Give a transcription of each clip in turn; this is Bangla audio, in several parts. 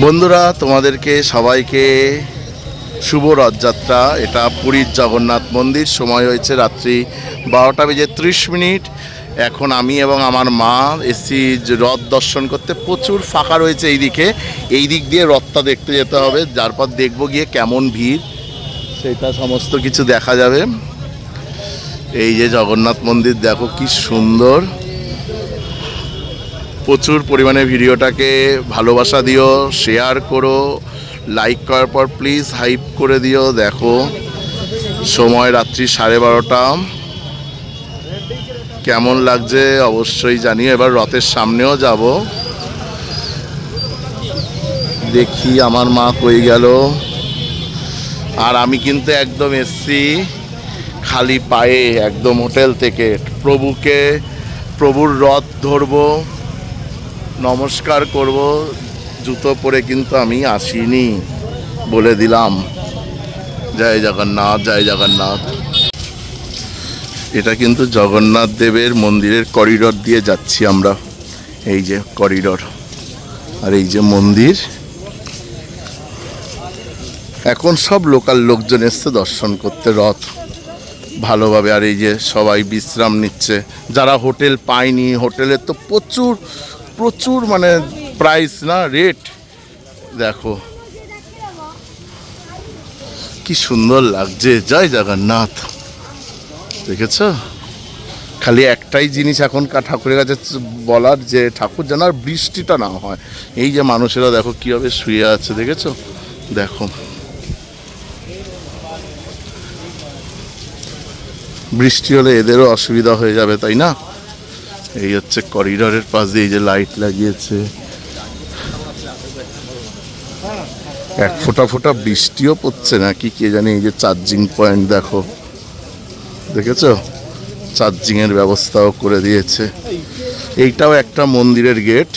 বন্ধুরা তোমাদেরকে সবাইকে শুভ রথযাত্রা। এটা পুরীর জগন্নাথ মন্দির। সময় হয়েছে রাত্রি 12:30। এখন আমি এবং আমার মা এসছি রথ দর্শন করতে। প্রচুর ফাঁকা রয়েছে এই দিক দিয়ে রথটা দেখতে যেতে হবে, যার পর দেখবো গিয়ে কেমন ভিড় সেটা সমস্ত কিছু দেখা যাবে। এই যে জগন্নাথ মন্দির দেখো কি সুন্দর। প্রচুর পরিমাণে ভিডিওটাকে ভালোবাসা দিও, শেয়ার করো, লাইক করার পর প্লিজ হাইপ করে দিও। দেখো সময় রাত্রি 12:30। কেমন লাগছে অবশ্যই জানিও। এবার রথের সামনেও যাব, দেখি আমার মা কই গেল। আর আমি কিন্তু একদম এসছি খালি পায়ে, একদম হোটেল থেকে প্রভুর রথ ধরবো, নমস্কার করব। জুতো পরে কিন্তু আমি আসিনি, বলে দিলাম। জয় জগন্নাথ, জয় জগন্নাথ। এটা কিন্তু জগন্নাথ দেবের মন্দিরের করিডোর দিয়ে যাচ্ছি আমরা। এই যে করিডোর, আর এই যে মন্দির। এখন সব লোকাল লোকজন এসছে দর্শন করতে রথ ভালোভাবে। আর এই যে সবাই বিশ্রাম নিচ্ছে, যারা হোটেল পায়নি। হোটেলের তো প্রচুর প্রচুর মানে প্রাইস না, রেট দেখো কি সুন্দর লাগছে। জয় জগন্নাথ। দেখেছ, খালি একটাই জিনিস এখন ঠাকুরের কাছে বলার, যে ঠাকুর যেন আর বৃষ্টিটা না হয়। এই যে মানুষেরা দেখো কীভাবে শুয়ে আছে, দেখেছো? দেখো বৃষ্টি হলে এদেরও অসুবিধা হয়ে যাবে, তাই না? এই হচ্ছে করিডোরের পাশ দিয়ে এই যে লাইট লাগিয়েছে। এক ফোঁটা ফোঁটা বৃষ্টিও পড়ছে না কি কে জানি। এই যে চার্জিং পয়েন্ট দেখো, দেখেছো? চার্জিংয়ের ব্যবস্থাও করে দিয়েছে। এইটাও একটা মন্দিরের গেট।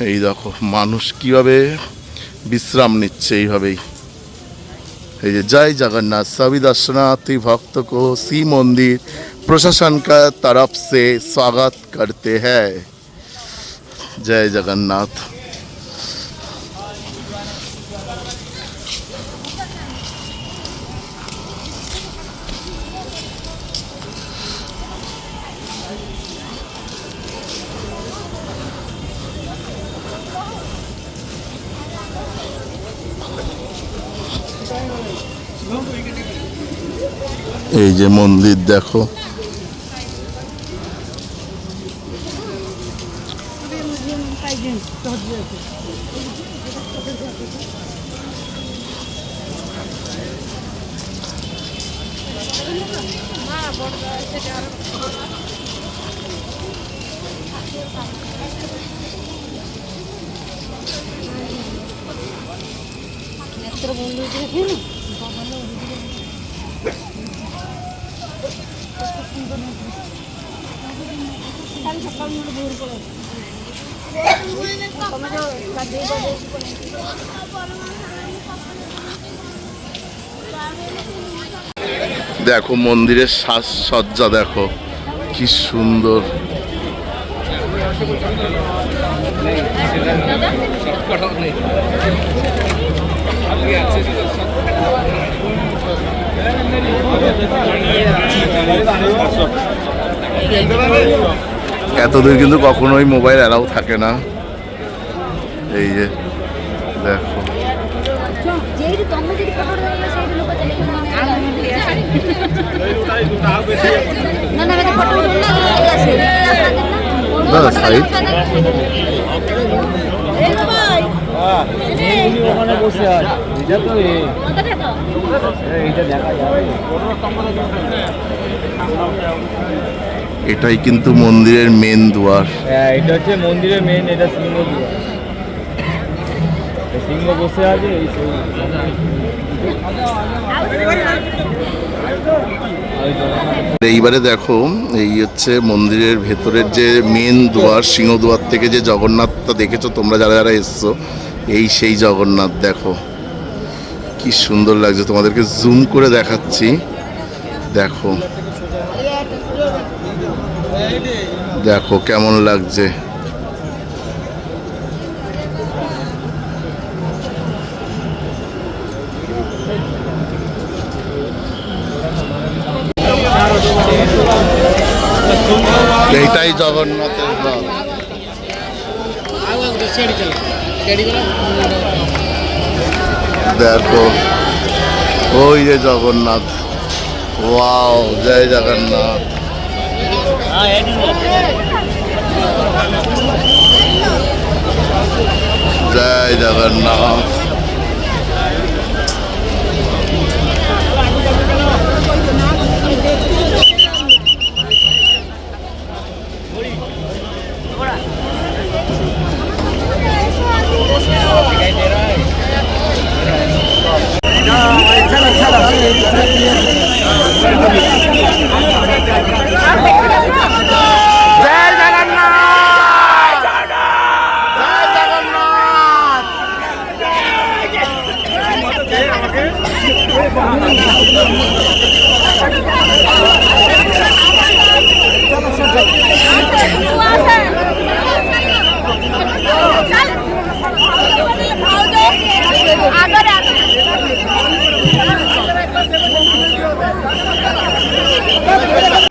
এই দেখো মানুষ কিভাবে বিশ্রাম নিচ্ছে এইভাবেই। এই যে जय जगन्नाथ, सभी दर्शनार्थी भक्त को श्री मंदिर प्रशासन का तरफ से स्वागत करते हैं। जय जगन्नाथ। এই যে মন্দির দেখো, দেখো মন্দিরের সাজসজ্জা দেখো কি সুন্দর। এতদূর কিন্তু কখনোই মোবাইল অ্যালাউ থাকে না। এই যে দেখো এটাই কিন্তু মন্দিরের মেন দুয়ার। এটা হচ্ছে মন্দিরের মেন, এটা সিংহ দুয়ার। সিংহ বসে আছে। এইবারে দেখো এই হচ্ছে মন্দিরের ভেতরের যে মেন দুয়ার, সিংহ দুয়ার থেকে যে জগন্নাথটা দেখেছো তোমরা যারা যারা এসছো, এই সেই জগন্নাথ। দেখো কি সুন্দর লাগছে, তোমাদেরকে জুম করে দেখাচ্ছি। দেখো দেখো কেমন লাগছে। এইটাই জগন্নাথের রথ। দেখো ওই যে জগন্নাথ, ওয়াও, জয় জগন্নাথ। জয় জগন্নাথ।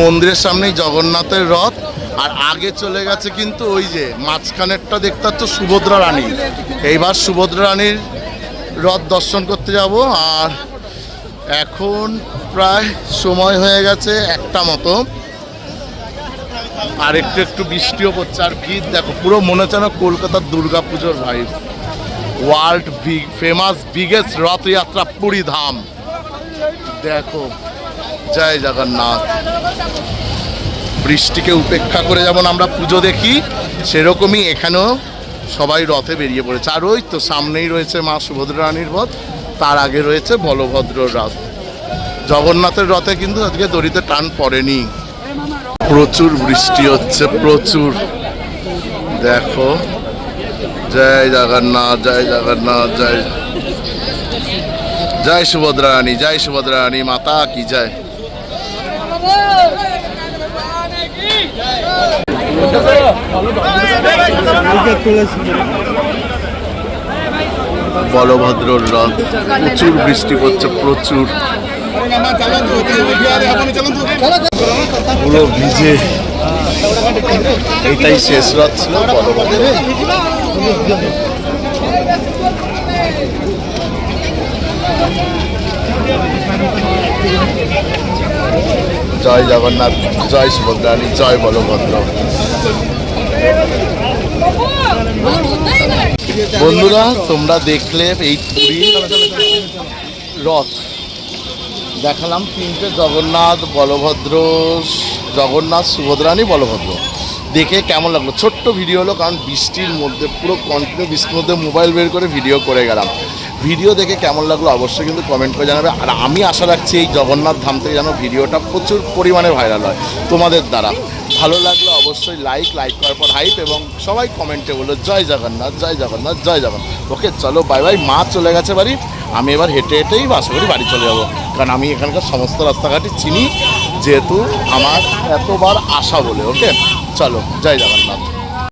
মন্দিরের সামনেই জগন্নাথের রথ, আর আগে চলে গেছে কিন্তু ওই যে মাঝখানেরটা দেখতে পাচ্ছ সুভদ্রা রানী। এইবার সুভদ্রা রানীর রথ দর্শন করতে যাব। আর এখন প্রায় সময় হয়ে গেছে 1টা মতো, আর একটু একটু বৃষ্টিও পড়ছে। আর ভিড় দেখো, পুরো মনে হচ্ছে না কলকাতার দুর্গা পুজোর vibe. World famous biggest Rath Yatra Puri Dham. দেখো, জয় জগন্নাথ। বৃষ্টিকে উপেক্ষা করে যেমন আমরা পুজো দেখি, সেরকমই এখানেও সবাই রথে বেরিয়ে পড়েছে। আর ওই তো সামনেই রয়েছে মা সুভদ্রা রানীর রথ, তার আগে রয়েছে বলভদ্রর রথ। জগন্নাথের রথে কিন্তু আজকে দড়িতে টান পড়েনি। প্রচুর বৃষ্টি হচ্ছে, প্রচুর। দেখো, জয় জগন্নাথ, জয় জগন্নাথ, জয় জয় সুভদ্রা রানী, জয় সুভদ্রা রানী মাতা কি জয়। বলভদ্রর রথ, প্রচুর বৃষ্টি পড়ছে, প্রচুর, পুরো ভিজে। এইটাই শেষ রথ ছিল বলভদ্র। জয় জগন্নাথ, জয় সুভদ্রা রানী, জয় বলভদ্র। বন্ধুরা, তোমরা দেখলে এই পুরী রথ দেখালাম 3টে, জগন্নাথ, বলভদ্র, জগন্নাথ, সুভদ্রা রানী, বলভদ্র। দেখে কেমন লাগলো? ছোট্ট ভিডিও হলো, কারণ বৃষ্টির মধ্যে পুরো কন্টিনিউ বৃষ্টির মধ্যে মোবাইল বের করে ভিডিও করে গেলাম। ভিডিও দেখে কেমন লাগলো অবশ্যই কিন্তু কমেন্ট করে জানাবে। আর আমি আশা রাখছি এই জগন্নাথ ধাম থেকে যেন ভিডিওটা প্রচুর পরিমাণে ভাইরাল হয় তোমাদের দ্বারা। ভালো লাগলো অবশ্যই লাইক করার পর হাইপ, এবং সবাই কমেন্টে বলো জয় জগন্নাথ, জয় জগন্নাথ, জয় জগন্নাথ। ওকে, চলো বাই বাই। মা চলে গেছে বাড়ি, আমি এবার হেঁটে হেঁটেই আশা করি বাড়ি চলে যাবো, কারণ আমি এখানকার সমস্ত রাস্তাঘাটই চিনি, যেহেতু আমার এতবার আসা বলে। ওকে, চলো, জয় জগন্নাথ।